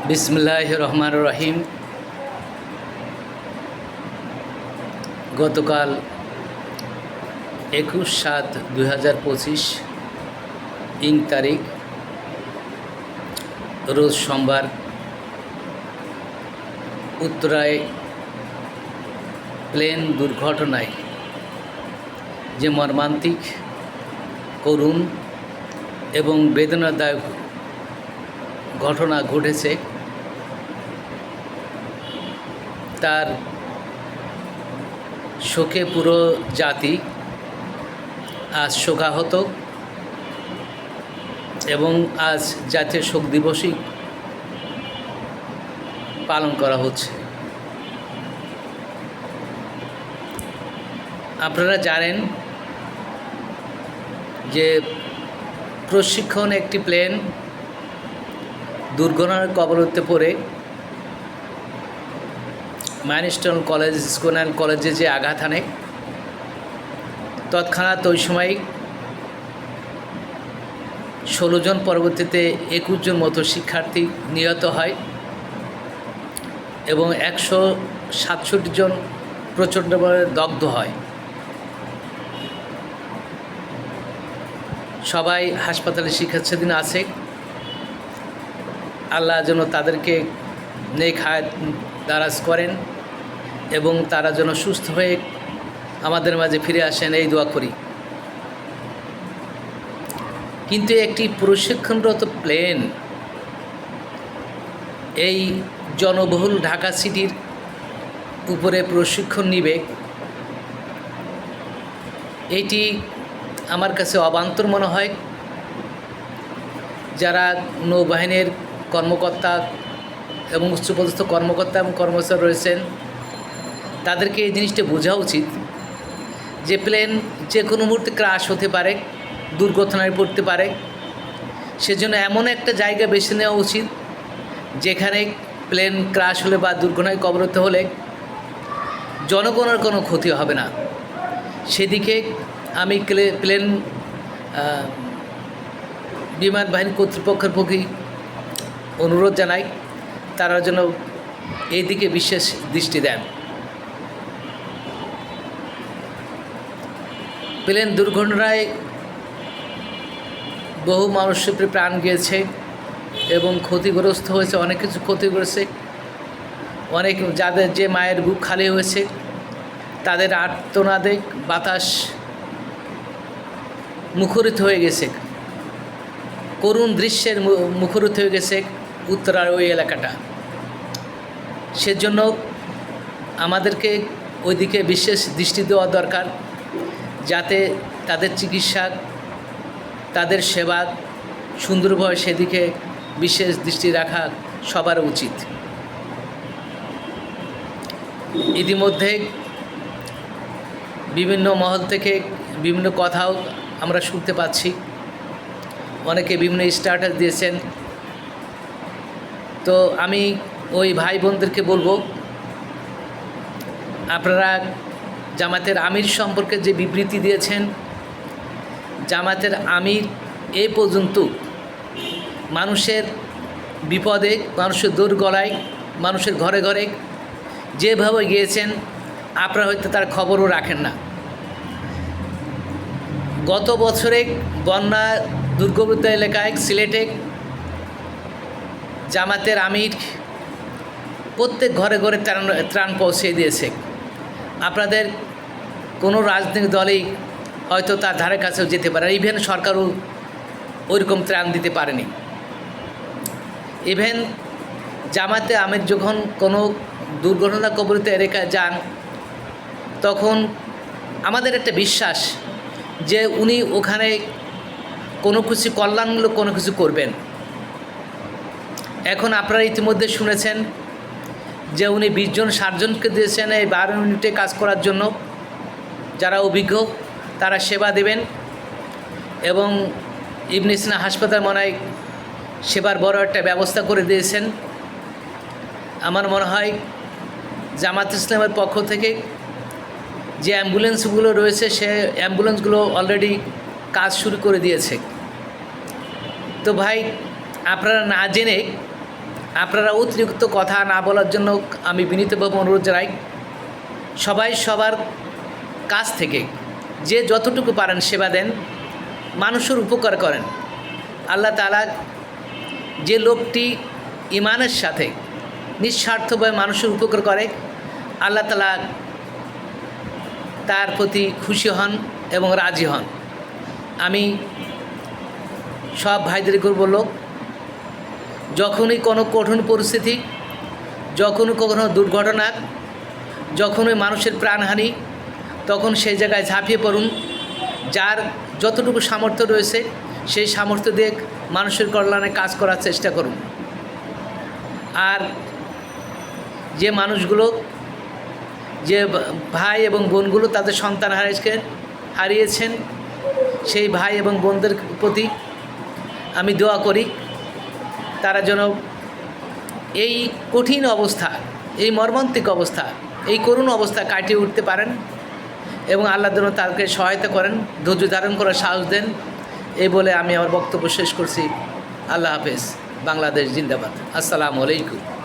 বিসমিল্লাহির রহমানির রহিম। গতকাল 21/7/2025 ইং তারিখ রোজ সোমবার উত্তরায় প্লেন দুর্ঘটনায় যে মর্মান্তিক, করুণ এবং বেদনাদায়ক ঘটনা ঘটেছে তার শোকে পুরো জাতি আজ শোকাহত এবং আজ জাতীয় শোক দিবসই পালন করা হচ্ছে। আপনারা জানেন যে প্রশিক্ষণ একটি প্লেন দুর্ঘটনার কবলে পড়ে মাইলস্টোন কলেজ স্কুল অ্যান্ড কলেজে যে আঘাত হানে, তৎক্ষণাৎ ওই সময় 16 জন, পরবর্তীতে 21 জন মতো শিক্ষার্থী নিহত হয় এবং 167 জন প্রচণ্ডভাবে দগ্ধ হয়। সবাই হাসপাতালে চিকিৎসাধীন আছে। আল্লাহ যেন তাদেরকে নেক হায়াত দারাজ করেন এবং তারা যেন সুস্থ হয়ে আমাদের মাঝে ফিরে আসেন, এই দোয়া করি। কিন্তু একটি প্রশিক্ষণরত প্লেন এই জনবহুল ঢাকা সিটির উপরে প্রশিক্ষণ নিবে, এইটি আমার কাছে অবান্তর মনে হয়। যারা নৌবাহিনীর কর্মকর্তা এবং উচ্চপদস্থ কর্মকর্তা এবং কর্মচারী রয়েছেন, তাদেরকে এই জিনিসটা বোঝা উচিত যে প্লেন যে কোনো মুহূর্তে ক্র্যাশ হতে পারে, দুর্ঘটনায় পড়তে পারে। সেজন্য এমন একটা জায়গা বেছে নেওয়া উচিত যেখানে প্লেন ক্র্যাশ হলে বা দুর্ঘটনায় কবলিত হলে জনগণের কোনো ক্ষতি হবে না। সেদিকে আমি প্লেন বিমান বাহিনী কর্তৃপক্ষের প্রতি অনুরোধ জানাই, তারা যেন এই দিকে বিশেষ দৃষ্টি দেন। প্লেন দুর্ঘটনায় বহু মানুষের প্রাণ গিয়েছে এবং ক্ষতিগ্রস্ত হয়েছে, অনেক কিছু ক্ষতি করেছে। অনেক যাদের যে মায়ের বুক খালি হয়েছে তাদের আর্তনাদে বাতাস মুখরিত হয়ে গেছে, করুণ দৃশ্যের মুখরিত হয়ে গেছে উত্তরার ওই এলাকাটা। সেজন্য আমাদেরকে ওইদিকে বিশেষ দৃষ্টি দেওয়া দরকার, যাতে তাদের চিকিৎসা, তাদের সেবা সুন্দরভাবে সেদিকে বিশেষ দৃষ্টি রাখা সবার উচিত। ইতিমধ্যে বিভিন্ন মহল থেকে বিভিন্ন কথাও আমরা শুনতে পাচ্ছি, অনেকে বিভিন্ন স্ট্যাটাস দিয়েছেন। তো আমি ওই ভাই বোনদেরকে বলবো, আপনারা জামাতের আমির সম্পর্কে যে বিবৃতি দিয়েছেন, জামাতের আমির এ পর্যন্ত মানুষের বিপদে, মানুষের দোরগলায়, মানুষের ঘরে ঘরে যেভাবে গিয়েছেন, আপনারা হয়তো তার খবরও রাখেন না। গত বছরে বন্যা দুর্গত এলাকায় সিলেটে জামাতের আমির প্রত্যেক ঘরে ঘরে ত্রাণ পৌঁছে দিয়েছে। আপনাদের কোনো রাজনৈতিক দলই হয়তো তার ধারে কাছেও যেতে পারে, ইভেন সরকারও ওইরকম ত্রাণ দিতে পারেনি। ইভেন জামাতে আমির যখন কোনো দুর্ঘটনা কবলিত এলাকায় যান, তখন আমাদের একটা বিশ্বাস যে উনি ওখানে কোনো কিছু কল্যাণমূলক কোনো কিছু করবেন। এখন আপনারা ইতিমধ্যে শুনেছেন যে উনি 20 জন 60 জনকে দিয়েছেন এই 12 মিনিটে কাজ করার জন্য, যারা অভিজ্ঞ তারা সেবা দেবেন। এবং ইবনে সিনা হাসপাতাল মনে হয় সেবার বড় একটা ব্যবস্থা করে দিয়েছেন। আমার মনে হয় জামাত ইসলামের পক্ষ থেকে যে অ্যাম্বুলেন্সগুলো রয়েছে, সে অ্যাম্বুলেন্সগুলো অলরেডি কাজ শুরু করে দিয়েছে। তো ভাই, আপনারা না জেনে আপনারা অতিরিক্ত কথা না বলার জন্য আমি বিনীতভাবে অনুরোধ জানাই। সবাই সবার কাছ থেকে যে যতটুকু পারেন সেবা দেন, মানুষের উপকার করেন। আল্লাহ তাআলা যে লোকটি ঈমানের সাথে নিঃস্বার্থভাবে মানুষের উপকার করে, আল্লাহ তাআলা তার প্রতি খুশি হন এবং রাজি হন। আমি সব ভাইদেরকে বলব, যখনই কোনো কঠিন পরিস্থিতি, যখনই কোনো দুর্ঘটনা, যখনই মানুষের প্রাণহানি, তখন সেই জায়গায় ঝাঁপিয়ে পড়ুন। যার যতটুকু সামর্থ্য রয়েছে সেই সামর্থ্য দিয়ে মানুষের কল্যাণে কাজ করার চেষ্টা করুন। আর যে মানুষগুলো, যে ভাই এবং বোনগুলো তাদের সন্তান হারিয়েছেন, সেই ভাই এবং বোনদের প্রতি আমি দোয়া করি তারা যেন এই কঠিন অবস্থা, এই মর্মান্তিক অবস্থা, এই করুণ অবস্থা কাটিয়ে উঠতে পারেন এবং আল্লাহ যেন তাদেরকে সহায়তা করেন, ধৈর্য ধারণ করার সাহস দেন। এই বলে আমি আমার বক্তব্য শেষ করছি। আল্লাহ হাফেজ। বাংলাদেশ জিন্দাবাদ। আসসালামু আলাইকুম।